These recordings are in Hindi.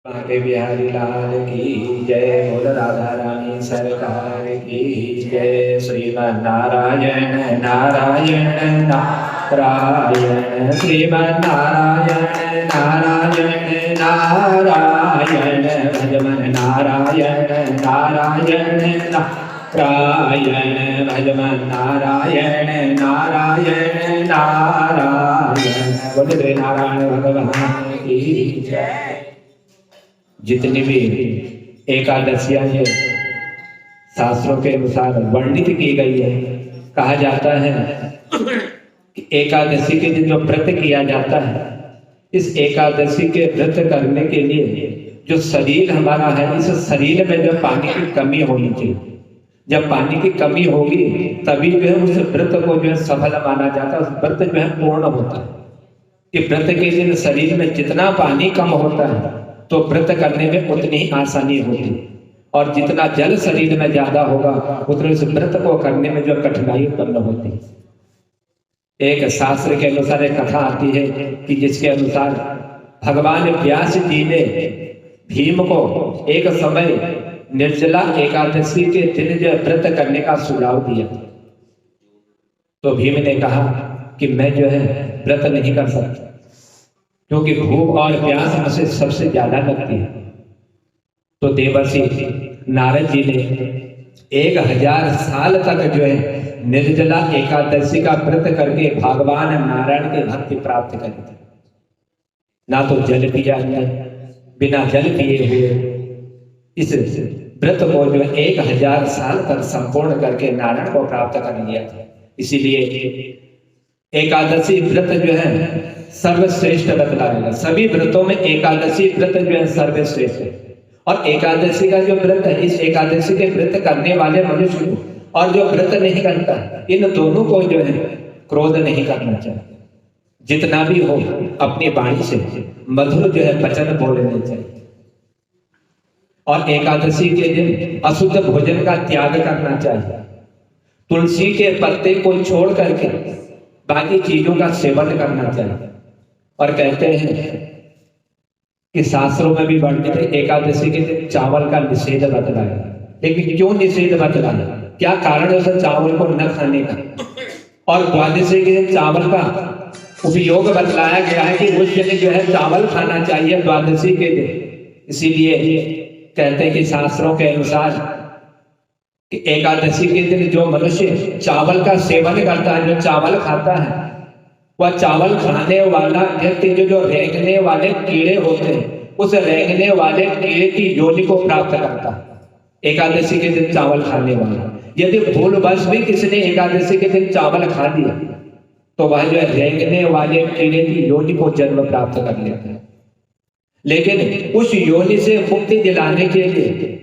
बांके बिहारी लाल की जय। बोल राधा रानी सरकार की जय। श्रीमन नारायण नारायण नारायण, श्रीमन नारायण नारायण नारायण, भजमन नारायण नारायण नारायण, भजमन नारायण नारायण नारायण। बोले नारायण भगवान की जय। जितनी भी एकादशियां ये शास्त्रों के अनुसार वर्णित की गई है, कहा जाता है कि एकादशी के दिन जो व्रत किया जाता है, इस एकादशी के व्रत करने के लिए जो शरीर हमारा है, इस शरीर में जो पानी की कमी होनी चाहिए। जब पानी की कमी होगी तभी जो है उस व्रत को जो है सफल माना जाता है, उस व्रत जो है पूर्ण होता है। कि व्रत के दिन शरीर में जितना पानी कम होता है तो व्रत करने में उतनी ही आसानी होती, और जितना जल शरीर में ज्यादा होगा उतने उस व्रत को करने में जो कठिनाई उत्पन्न होती है। एक शास्त्र के अनुसार एक कथा आती है कि जिसके अनुसार भगवान व्यास जी ने भीम को एक समय निर्जला एकादशी के दिन जो व्रत करने का सुझाव दिया, तो भीम ने कहा कि मैं जो है व्रत नहीं कर सकता, क्योंकि भूख और प्यास मुझे सबसे ज्यादा लगती है। तो देवर्षि नारद जी ने 1000 साल तक जो है निर्जला एकादशी का व्रत करके भगवान नारायण की भक्ति प्राप्त करी थी। ना तो जल पिया गया, बिना जल पिए हुए इस व्रत को जो 1000 साल तक संपूर्ण करके नारायण को प्राप्त कर लिया था। इसीलिए एकादशी व्रत जो है सर्वश्रेष्ठ बतलाएगा। सभी व्रतों में एकादशी व्रत जो है सर्वश्रेष्ठ है। और एकादशी का जो व्रत है, इस एकादशी के व्रत करने वाले मनुष्य को और जो व्रत नहीं करता, इन दोनों को जो है क्रोध नहीं करना चाहिए। जितना भी हो अपनी वाणी से मधुर जो है वचन बोलने चाहिए। और एकादशी के दिन अशुद्ध भोजन का त्याग करना चाहिए। तुलसी के पत्ते को छोड़ करके बाकी चीजों का सेवन करना चाहिए। और कहते हैं कि शास्त्रों में भी वर्णित है एकादशी के दिन चावल का निषेध बतलाया। लेकिन क्यों निषेध बतलाया, क्या कारण है उस चावल को न खाने का? और द्वादशी के दिन चावल का उपयोग बतलाया गया है कि उस दिन जो है चावल खाना चाहिए द्वादशी के दिन। इसीलिए कहते हैं कि शास्त्रों के अनुसार कि एकादशी के दिन जो मनुष्य चावल का सेवन करता है, जो चावल खाता है, वह चावल खाने वाला व्यक्ति जो रेंगने वाले कीड़े होते हैं, उस रेंगने वाले कीड़े की योनि को प्राप्त करता है एकादशी के दिन चावल खाने वाला। यदि भूलवश भी किसी ने एकादशी के दिन चावल खा लिया तो वह जो है रेंगने वाले कीड़े की योनि को जन्म प्राप्त कर लेता है। लेकिन उस योनि से मुक्ति दिलाने के लिए,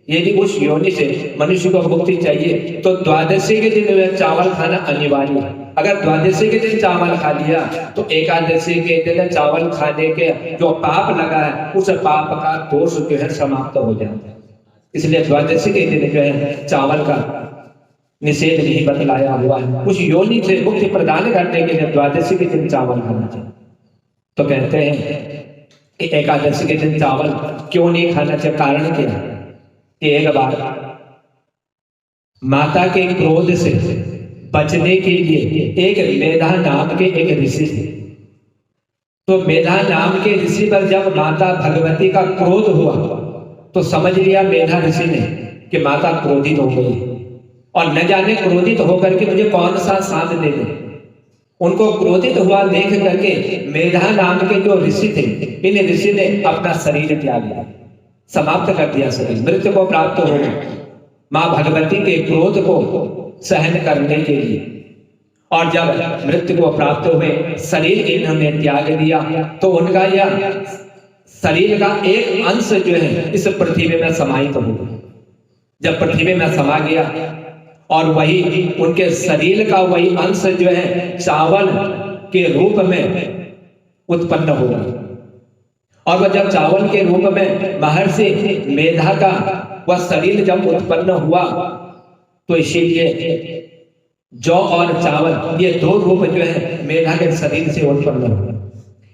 यदि उस योनि से मनुष्य को मुक्ति चाहिए तो द्वादशी के दिन में चावल खाना अनिवार्य है। अगर द्वादशी के दिन चावल खा लिया तो एकादशी के दिन चावल खाने के जो पाप लगा है उस पाप का दोष जो है समाप्त हो जाता है। इसलिए द्वादशी के दिन जो है चावल का निषेध नहीं बतलाया हुआ है। उस योनि से मुक्ति प्रदान करने के लिए द्वादशी के दिन चावल खाना चाहिए। तो कहते हैं कि एकादशी के दिन चावल क्यों नहीं खाना चाहिए, कारण क्या है? एक बार माता के क्रोध से बचने के लिए एक मेधा नाम के एक ऋषि थे। तो मेधा नाम के ऋषि पर जब माता भगवती का क्रोध हुआ तो समझ लिया मेधा ऋषि ने कि माता क्रोधित हो गई और न जाने क्रोधित होकर के मुझे कौन सा साथ दे दे। उनको क्रोधित हुआ देख करके मेधा नाम के जो ऋषि थे, इन ऋषि ने अपना शरीर त्याग दिया, समाप्त कर दिया, शरीर मृत्यु को प्राप्त हो गया मां भगवती के क्रोध को सहन करने के लिए। और जब मृत्यु को प्राप्त हुए, शरीर इन्होंने त्याग दिया, तो उनका यह शरीर का एक अंश जो है इस पृथ्वी में समाहित हो गया। जब पृथ्वी में समा गया और वही उनके शरीर का वही अंश जो है चावल के रूप में उत्पन्न हुआ। और वह जब चावल के रूप में महर्षि मेधा का वह शरीर जब उत्पन्न हुआ तो इसीलिए जौ और चावल ये दो रूप जो है मेधा के शरीर से उत्पन्न हुए।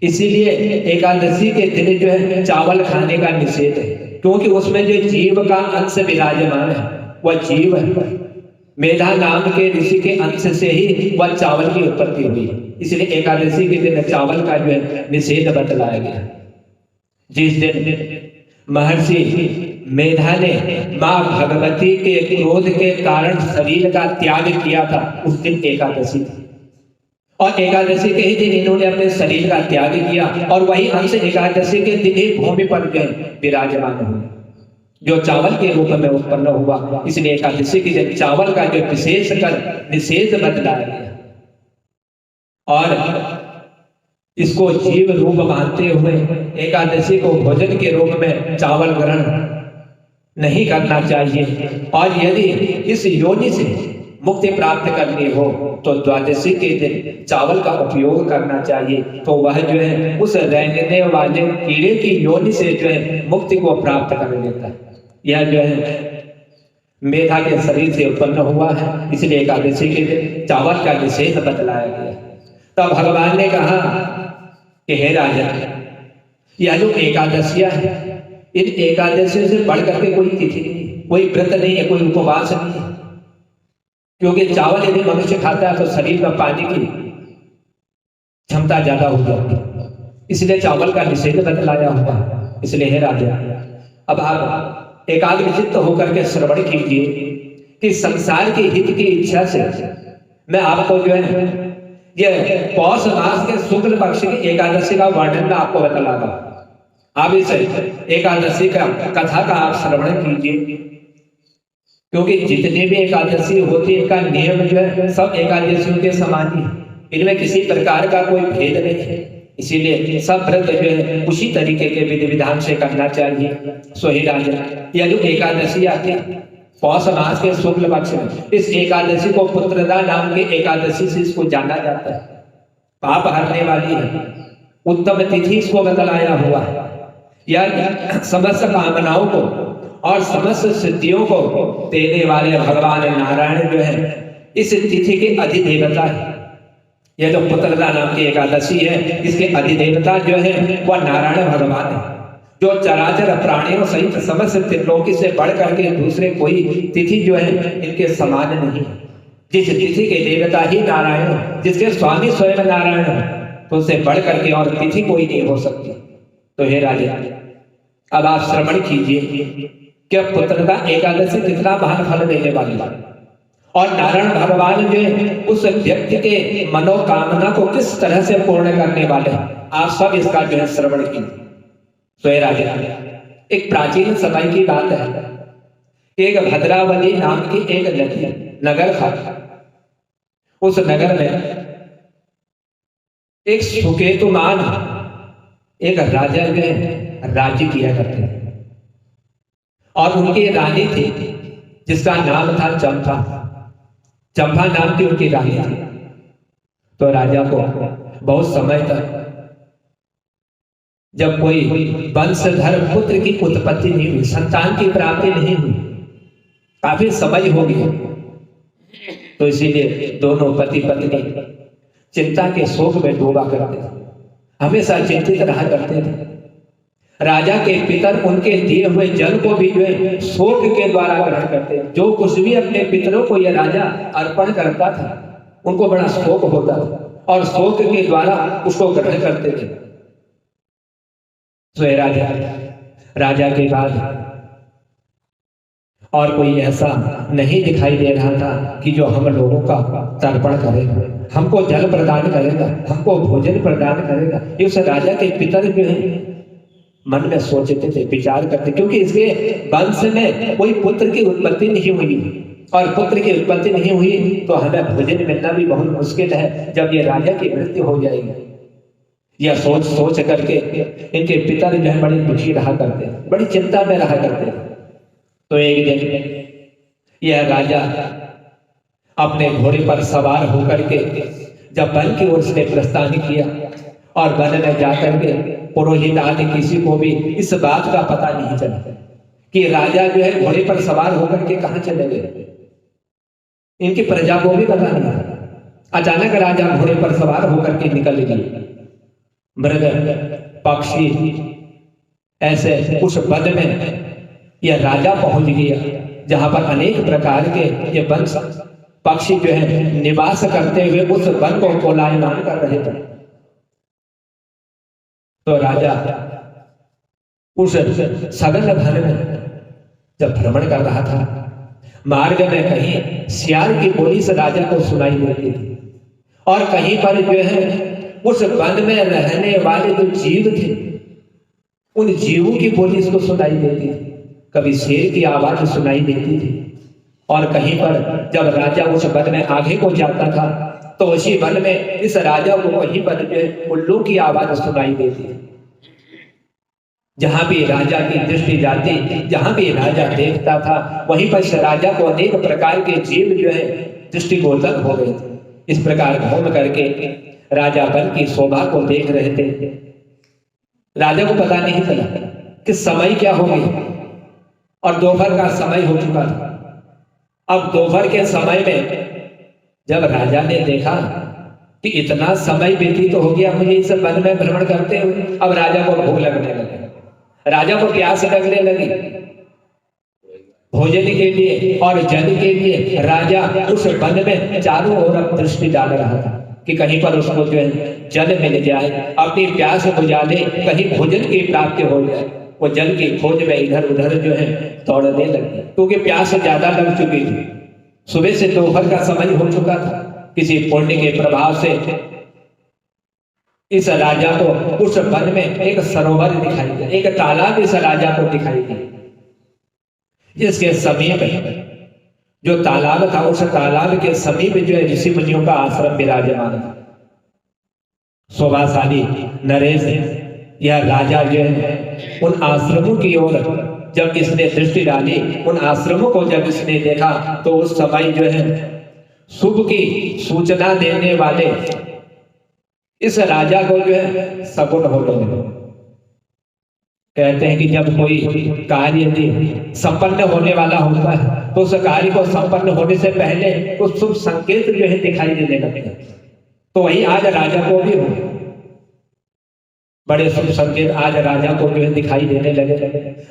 इसीलिए एकादशी के दिन जो है चावल खाने का निषेध है, क्योंकि उसमें जो जीव का अंश विराजमान है वह जीव है। मेधा नाम के ऋषि के अंश से ही वह चावल की उत्पत्ति हुई, इसलिए एकादशी के दिन चावल का जो है निषेध बतलाया गया। जिस दिन महर्षि मेधा ने मां भगवती के क्रोध के कारण शरीर का त्याग किया था, उस दिन एकादशी थी, और एकादशी के ही दिन इन्होंने अपने शरीर का त्याग किया, और वही अंश एकादशी के दिन ही भूमि पर गए विराजमान हुए, जो चावल के रूप में उत्पन्न हुआ। इसलिए एकादशी के दिन चावल का जो विशेष कर निषेध बतलाया गया, और इसको जीव रूप मानते हुए एकादशी को भोजन के रूप में चावल ग्रहण नहीं करना चाहिए। और यदि इस योनि से मुक्ति प्राप्त करनी हो तो द्वादशी के दिन चावल का उपयोग करना चाहिए, तो वह जो है उस रेंगने वाले कीड़े की योनि से जो है मुक्ति को प्राप्त कर लेता है। यह जो है मेधा के शरीर से उत्पन्न हुआ है, इसलिए एकादशी के दिन चावल का निषेध बतलाया गया। तब भगवान ने कहा कि हे राजन, यह जो एकादशियां है, इन एकादशियों से बढ़ करके कोई तिथि नहीं, कोई व्रत नहीं है, कोई उपवास नहीं है, क्योंकि चावल यदि मनुष्य खाता है तो शरीर में पानी की क्षमता ज्यादा हो जाती है, इसलिए चावल का निषेध बतलाया हुआ। इसलिए हे राजा, अब आप एकाग्रचित्त होकर के श्रवण कीजिए कि संसार के हित की इच्छा से मैं आपको जो है ये पौष मास के शुक्ल पक्ष की एकादशी का वर्णन मैं आपको बतलाता हूं। आप इस एकादशी का कथा का आप श्रवण कीजिए, क्योंकि जितने भी एकादशी होती है इनका नियम जो है सब एकादशियों के समान ही, इनमें किसी प्रकार का कोई भेद नहीं है, इसीलिए सब व्रत जो है उसी तरीके के विधि विधान से करना चाहिए। सो हे राजन, यह जो एकादशी आती है पौष मास के शुक्ल पक्ष में, इस एकादशी को पुत्रदा नाम के एकादशी से इसको जाना जाता है, पाप हरने वाली है, उत्तम तिथि इसको बतलाया हुआ है। यह समस्त कामनाओं को और समस्त सिद्धियों को देने वाले भगवान नारायण जो है इस तिथि के अधिदेवता है। यह जो पुत्रदा नाम की एकादशी है, इसके अधिदेवता जो है वह नारायण भगवान है, जो चराचर प्राणियों सहित समस्त त्रिलोकी से बढ़ करके दूसरे कोई तिथि जो है इनके समान नहीं। जिस तिथि के देवता ही नारायण, जिसके स्वामी स्वयं नारायण है, तो उससे बढ़ करके और तिथि कोई नहीं हो सकती। तो हे राजा, अब आप श्रवण कीजिए कि पुत्रदा एकादशी कितना महान फल देने वाली है, और नारायण भगवान जो है उस व्यक्ति के मनोकामना को किस तरह से पूर्ण करने वाले हैं। आप सब इसका जो है श्रवण कीजिए। तो राजा, एक प्राचीन समय की बात है, एक भद्रावती नाम की एक नगर था। उस नगर में एक सुकेतुमान एक राजा जो है राज्य किया करते थे, और उनकी रानी थी जिसका नाम था चंपा। चंपा नाम की उनकी रानी थी। तो राजा को बहुत समय तक जब कोई वंशधर पुत्र की उत्पत्ति नहीं हुई, संतान की प्राप्ति नहीं हुई, काफी समय हो गया, तो इसीलिए दोनों पति पत्नी चिंता के शोक में डूबा करते थे, हमेशा चिंतित रहा करते थे। राजा के पितर उनके दिए हुए जल को भी जो है शोक के द्वारा ग्रहण करते थे। जो कुछ भी अपने पितरों को यह राजा अर्पण करता था उनको बड़ा शोक होता था, और शोक के द्वारा उसको ग्रहण करते थे। तो राजा के बाद और कोई ऐसा नहीं दिखाई दे रहा था कि जो हम लोगों का तर्पण करेगा, हमको जल प्रदान करेगा, हमको भोजन प्रदान करेगा। ये उस राजा के पितर जो है मन में सोचते थे, विचार करते, क्योंकि इसके वंश में कोई पुत्र की उत्पत्ति नहीं हुई, और पुत्र की उत्पत्ति नहीं हुई तो हमें भोजन मिलना भी बहुत मुश्किल है जब ये राजा की मृत्यु हो जाएगी। यह सोच सोच करके इनके पिता जो है बड़ी दुखी रहा करते, बड़ी चिंता में रहा करते। तो एक दिन यह राजा अपने घोड़े पर सवार होकर के जब वन की ओर से प्रस्थान किया, और वन में जाकर के पुरोहित आदि किसी को भी इस बात का पता नहीं चला कि राजा जो है घोड़े पर सवार होकर के कहां चले गए। इनकी प्रजा को भी पता नहीं था। अचानक राजा घोड़े पर सवार होकर के निकल गए। मृग, पक्षी, ऐसे उस वन में यह राजा पहुंच गया जहां पर अनेक प्रकार के ये वंश पक्षी जो है निवास करते हुए उस वन को कोलायमान कर रहे थे। तो राजा उस सघन वन में जब भ्रमण कर रहा था, मार्ग में कहीं सियार की बोली से राजा को सुनाई देती थी, और कहीं पर जो है उस वन में रहने वाले जो जीव थे उन जीवों की बोली इसको सुनाई देती थी। कभी शेर की आवाज सुनाई देती थी, और कहीं पर जब राजा उस वन में आगे को जाता था तो उसी वन में इस राजा को वहीं पर जो है उल्लू की आवाज सुनाई देती थी। जहां भी राजा की दृष्टि जाती, जहां भी राजा देखता था, वहीं पर इस राजा को अनेक प्रकार के जीव जो है दृष्टिगोचर हो गए थे। इस प्रकार घूम करके राजा वन की शोभा को देख रहे थे। राजा को पता नहीं चला कि समय क्या हो गया, और दोपहर का समय हो चुका था। अब दोपहर के समय में जब राजा ने देखा कि इतना समय व्यतीत हो गया मुझे इस वन में भ्रमण करते हुए, अब राजा को भूख लगने लगी, राजा को प्यास लगने लगी। भोजन के लिए और जल के लिए राजा उस वन में चारों ओर दृष्टि डाल रहा था कि कहीं पर उसको जो है जल मिल जाए, अपनी प्यास बुझा ले, कहीं भोजन की प्राप्ति हो जाए। वो जल की खोज में इधर उधर जो है दौड़ने लगी, क्योंकि प्यास ज्यादा लग चुकी थी। सुबह से दोपहर का समय हो चुका था। किसी पुण्य के प्रभाव से इस राजा को उस वन में एक सरोवर दिखाई दिया, एक तालाब इस राजा को दिखाई दिया, जिसके समीप जो तालाब था उस तालाब के समीप जो है ऋषि मुनियों का आश्रम विराजमान था। शोभाशाली नरेश यह राजा जो है उन आश्रमों की ओर जब इसने दृष्टि डाली, उन आश्रमों को जब इसने देखा तो उस समय जो है शुभ की सूचना देने वाले इस राजा को जो है सगुन हो गए। कहते हैं कि जब कोई कार्य यदि संपन्न होने वाला होता है तो उस कार्य को संपन्न होने से पहले कुछ शुभ संकेत जो है दिखाई देने लगते हैं। तो वही आज राजा को भी हो, बड़े शुभ संकेत आज राजा को जो है दिखाई देने लगे।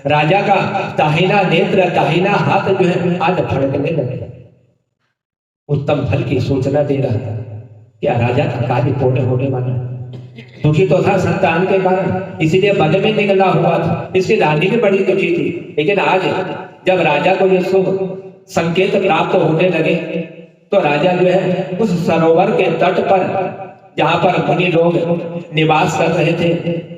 राजा का दाहिना नेत्र, दाहिना हाथ जो है आज फड़कने लगे, उत्तम फल की सूचना दे रहा था। क्या राजा का कार्य पूर्ण होने वाला है। दुखी तो था संतान के कारण, इसीलिए वन में निकला हुआ था, इसकी रानी भी बड़ी दुखी थी। लेकिन आज जब राजा को ये शुभ संकेत प्राप्त होने लगे तो राजा जो है उस सरोवर के तट पर जहां पर मुनि लोग निवास कर रहे थे,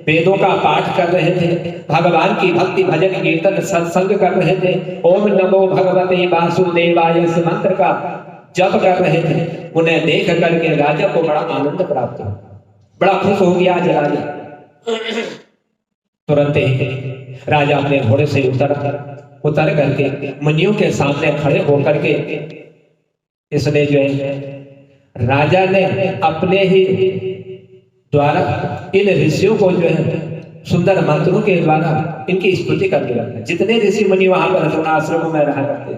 वेदों का पाठ कर रहे थे, भगवान की भक्ति भजन कीर्तन सत्संग कर रहे थे, ओम नमो भगवते वासुदेवाय इस मंत्र का जप कर रहे थे, उन्हें देख करके राजा को बड़ा आनंद प्राप्त हुआ, बड़ा खुश हो गया आज राजा। तुरंत ही राजा अपने घोड़े से उतर करके मुनियों के सामने खड़े होकर के इसने जो है राजा ने अपने ही द्वारा इन ऋषियों को जो है सुंदर मंत्रों के द्वारा इनकी स्तुति करने लगा। जितने ऋषि मुनि वहां पर आश्रमों में रहा करते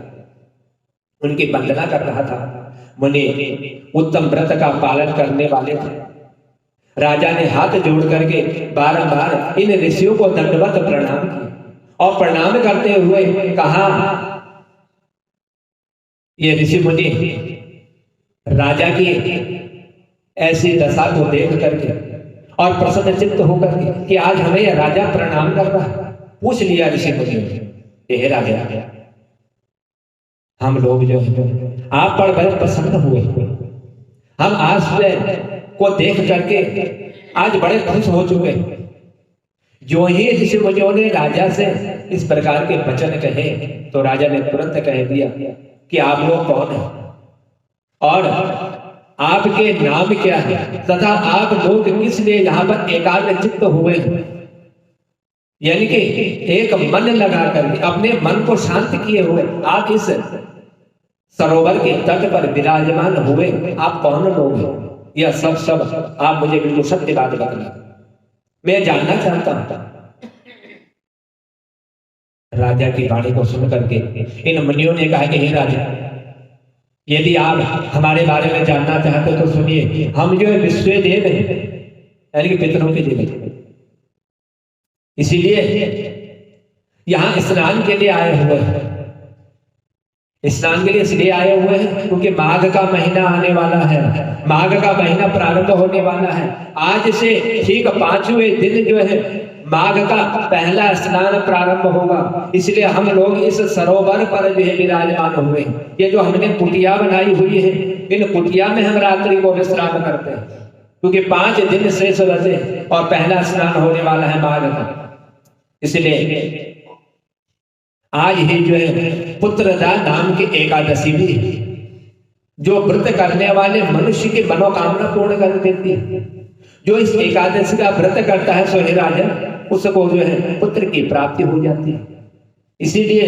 उनकी वंदना कर रहा था। मुनि उत्तम व्रत का पालन करने वाले थे। राजा ने हाथ जोड़ करके बारंबार इन ऋषियों को दंडवत प्रणाम किया और प्रणाम करते हुए कहा, ये ऋषि मुनि राजा की ऐसी दशा को देख करके और प्रसन्न चित्त होकर के कि आज हमें यह राजा प्रणाम कर रहा है, पूछ लिया ऋषि मुनि ने, हे राजा हम लोग जो आप पर बड़े प्रसन्न हुए, हम आज को देख करके आज बड़े खुश हो चुके। जो ही ऋषि मुनियों ने राजा से इस प्रकार के वचन कहे तो राजा ने तुरंत कह दिया कि आप लोग कौन हैं और आपके नाम क्या है तथा आप लोग किस लिए यहाँ पर एकाग्र चित्त हुए, यानी कि एक मन लगा करके अपने मन को शांत किए हुए आप इस सरोवर के तट पर विराजमान हुए, आप कौन लोग हैं? यह सब आप मुझे बिल्कुल सत्य बात बताना, मैं जानना चाहता हूं। राजा की वाणी को सुन करके इन मुनियों ने कहा कि हे राजा, यदि आप हमारे बारे में जानना चाहते तो सुनिए, हम जो विश्वदेव हैं, यानी कि पितरों की जगह। इसीलिए यहां स्नान के लिए आए हुए हैं। स्नान के लिए इसलिए आए हुए हैं क्योंकि माघ का महीना आने वाला है, माघ का महीना प्रारंभ होने वाला है। आज से ठीक 5वें दिन जो है माघ का पहला स्नान प्रारंभ होगा। इसलिए हम लोग इस सरोवर पर जो है विराजमान हुए हैं। ये जो हमने कुटिया बनाई हुई है, इन कुटिया में हम रात्रि को विश्राम करते हैं, क्योंकि 5 दिन शेष बचे और पहला स्नान होने वाला है माघ का। इसलिए आज ही जो है पुत्रदा नाम की एकादशी भी है, जो व्रत करने वाले मनुष्य की मनोकामना पूर्ण कर देती है। जो इस एकादशी का व्रत करता है सोहे राजन, उसको जो है पुत्र की प्राप्ति हो जाती है। इसीलिए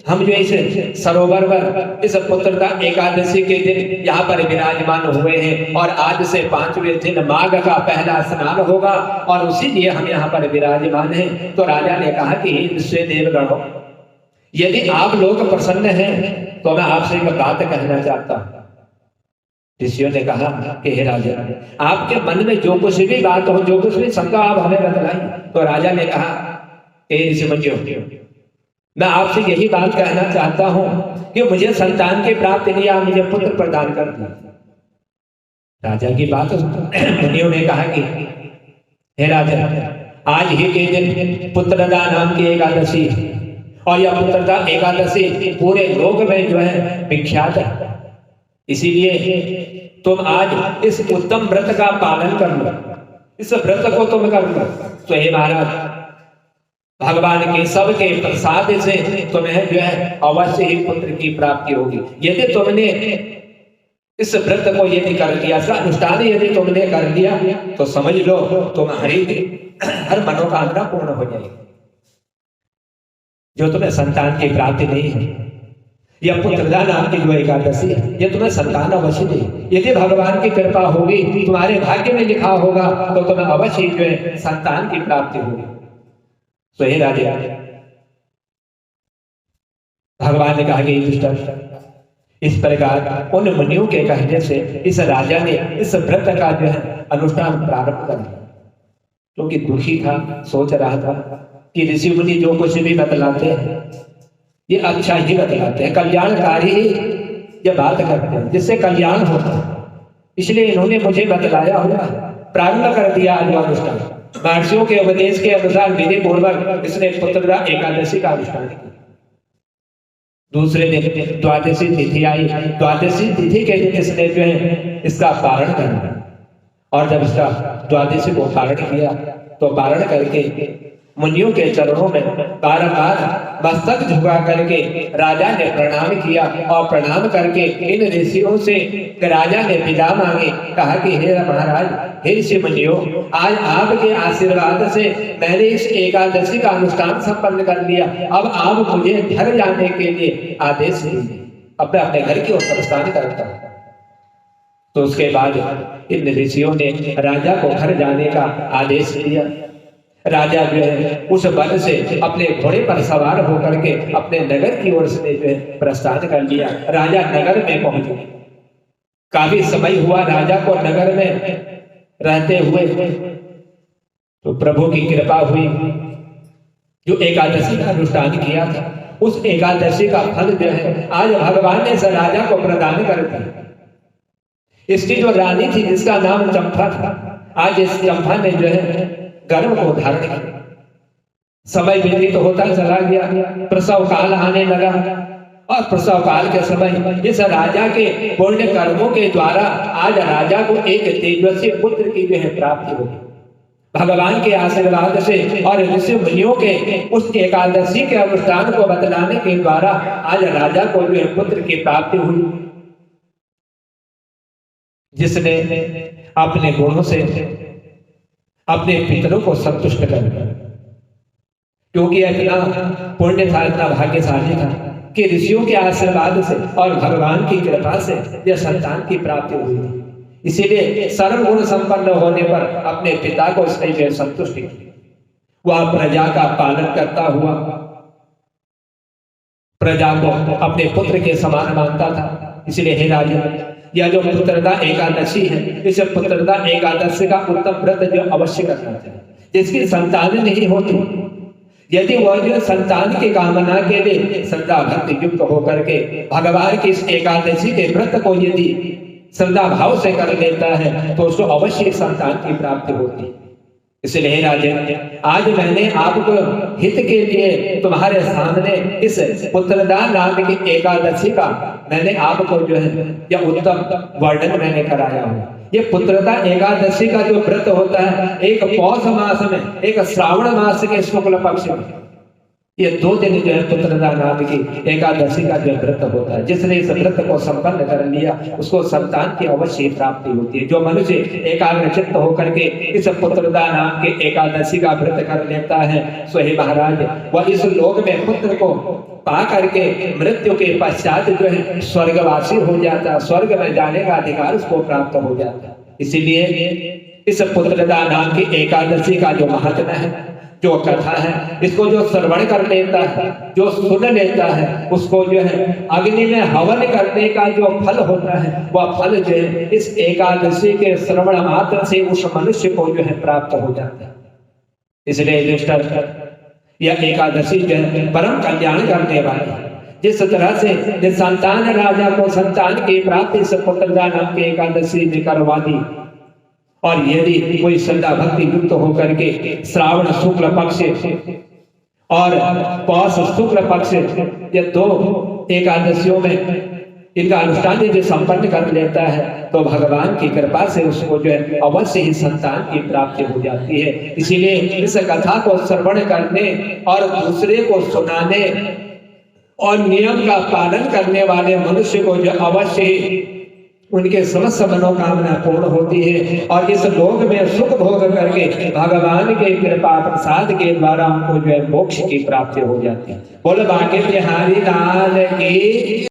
हम जो इस सरोवर पर इस पुत्रदा एकादशी के दिन यहाँ पर विराजमान हुए हैं और आज से 5वें दिन माघ का पहला स्नान होगा और उसीलिए हम यहाँ पर विराजमान हैं। तो राजा ने कहा कि विश्व देवगणों, यदि आप लोग प्रसन्न हैं तो मैं आपसे एक बात कहना चाहता हूं। ऋषियों ने कहा कि हे राजा, आपके मन में जो कुछ भी बात हो, जो कुछ भी शंका आप हमें बतलाइए। तो राजा ने कहा हे ऋषिमुनियों, मैं आपसे यही बात कहना चाहता हूं कि मुझे संतान की प्राप्ति नहीं, आप मुझे पुत्र प्रदान कर दिए। राजा की बात मुनियों ने कहा कि हे राजा, आज ही के दिन पुत्रदा नाम की एकादशी और यह पुत्रदा एकादशी पूरे लोक में जो है विख्यात है। इसीलिए तुम आज इस उत्तम व्रत का पालन कर लो, इस व्रत को तुम कर लो। तो हे महाराज, भगवान के सबके प्रसाद से तुम्हें जो है अवश्य ही पुत्र की प्राप्ति होगी। यदि तुमने इस व्रत को यदि कर दिया, इसका अनुष्ठान यदि तुमने कर दिया, तो समझ लो तुम्हारी हर मनोकामना पूर्ण हो जाएगी। जो तुम्हें संतान की प्राप्ति नहीं है, यह पुत्रदा नाम की जो एकादशी है, यह तुम्हें संतान अवश्य देगी। यदि भगवान की कृपा होगी, तुम्हारे भाग्य में लिखा होगा, तो तुम्हें अवश्य जो है संतान की प्राप्ति होगी। तो हे राजा, भगवान ने कहा कि इस प्रकार उन मुनियों के कहने से इस राजा ने इस व्रत का जो है अनुष्ठान प्रारंभ कर दिया। क्योंकि दुखी था, सोच रहा था कि ऋषि मुनि जो कुछ भी बतलाते हैं ये अच्छा ही बतलाते हैं, कल्याणकारी ये बात करते हैं जिससे कल्याण होता है। इसलिए इन्होंने मुझे बतलाया हुआ, प्रारंभ कर दिया अनुष्ठान। महर्षियों के उपदेश के अनुसार विधि पूर्वक इसने पुत्रदा एकादशी का अनुष्ठान किया। दूसरे दिन द्वादशी तिथि आई। द्वादशी तिथि के दिन इसने जो है इसका पारण करना, और जब इसका द्वादशी को पारण किया तो पारण करके मुनियों के चरणों में बार-बार मस्तक झुका करके राजा ने प्रणाम किया और प्रणाम करके इन ऋषियों से राजा ने विदा मांगे। कहा कि हे महाराज, हे ऋषि मुनियों, आज आपके आशीर्वाद से मैंने इस एकादशी का अनुष्ठान संपन्न कर लिया। अब आप मुझे घर जाने के लिए आदेश दीजिए, अपने अपने घर की ओर प्रस्थान करता हूं। तो उसके बाद इन ऋषियों ने राजा को घर जाने का आदेश दिया। राजा जो है उस वन से अपने घोड़े पर सवार होकर के अपने नगर की ओर से जो है प्रस्थान कर लिया। राजा नगर में पहुंचे। काफी समय हुआ राजा को नगर में रहते हुए, तो प्रभु की कृपा हुई। जो एकादशी का अनुष्ठान किया था, उस एकादशी का फल जो है आज भगवान ने इस राजा को प्रदान कर दिया। इसकी जो रानी थी जिसका नाम चंपा था, आज इस चंपा ने जो है गर्भ को धारण किया। समय व्यतीत होता चला गया, प्रसव काल आने लगा और प्रसव काल के समय इस राजा के पुण्य कर्मों के द्वारा आज राजा को एक तेजस्वी पुत्र की जो है प्राप्ति होगी। भगवान के आशीर्वाद से और ऋषि मुनियों के उस एकादशी के अनुष्ठान को बतलाने के द्वारा आज राजा को जो है पुत्र की प्राप्ति हुई, जिसने अपने गुणों से अपने पितरों को संतुष्ट कर दिया। क्योंकि इतना पुण्य था, इतना भाग्यशाली था कि ऋषियों के आशीर्वाद से और भगवान की कृपा से यह संतान की प्राप्ति हुई थी। इसीलिए सर्व गुण संपन्न होने पर अपने पिता को इसने संतुष्ट किया। वह प्रजा का पालन करता हुआ प्रजा को अपने पुत्र के समान मानता था। इसलिए हे राजा, या जो पुत्रदा एकादशी है, इस पुत्रदा एकादशी का उत्तम व्रत जो अवश्य करना चाहिए। जिसकी संतान नहीं होती, यदि वह जो संतान की कामना के लिए श्रद्धा भक्ति युक्त होकर के भगवान की इस एकादशी के व्रत को यदि श्रद्धा भाव से कर लेता है तो उसको अवश्य संतान की प्राप्ति होती है। इसलिए राजन, आज मैंने आपको हित के लिए तुम्हारे सामने इस पुत्रदा नाम की एकादशी का मैंने आपको जो है यह उत्तम वर्णन मैंने कराया हूँ। ये पुत्रदा एकादशी का जो व्रत होता है, एक पौष मास में, एक श्रावण मास के शुक्ल पक्ष में, ये 2 दिन जो है पुत्रदा नाम की एकादशी का जो व्रत होता है। जिसने इस व्रत को संपन्न कर लिया उसको संतान की अवश्य प्राप्ति होती है। जो मनुष्य एकाग्रचित्त होकर के इस पुत्रदा नाम के एकादशी का व्रत कर लेता है, सो हे महाराज, वह इस लोक में पुत्र को पा करके मृत्यु के पश्चात जो है स्वर्गवासी हो जाता है, स्वर्ग में जाने का अधिकार उसको प्राप्त हो जाता है। इसीलिए इस पुत्रदा नाम की एकादशी का जो महत्व है, जो कथा है, इसको जो श्रवण कर लेता है, जो सुन लेता है, उसको जो है अग्नि में हवन करने का जो फल होता है, वह फल जो है इस एकादशी के श्रवण मात्र से उस मनुष्य को जो है प्राप्त हो जाता है। इसलिए यह एकादशी जो है परम कल्याण करने वाली है। जिस तरह से संतान राजा को संतान की प्राप्ति से पुत्रदा नाम की एकादशी ने करवा दी, और यदि कोई श्रद्धा भक्ति युक्त होकर के श्रावण शुक्ल पक्ष और पौष शुक्ल पक्ष, ये 2 एकादशियों में इनका अनुष्ठान यदि संपन्न कर लेता है तो भगवान की कृपा से उसको जो है अवश्य ही संतान की प्राप्ति हो जाती है। इसीलिए इस कथा को श्रवण करने और दूसरे को सुनाने और नियम का पालन करने वाले मनुष्य को जो अवश्य उनके समस्त मनोकामना पूर्ण होती है, और इस लोक में सुख भोग करके भगवान के कृपा प्रसाद के द्वारा उनको जो है मोक्ष की प्राप्ति हो जाती है। बोल बांके बिहारी लाल की।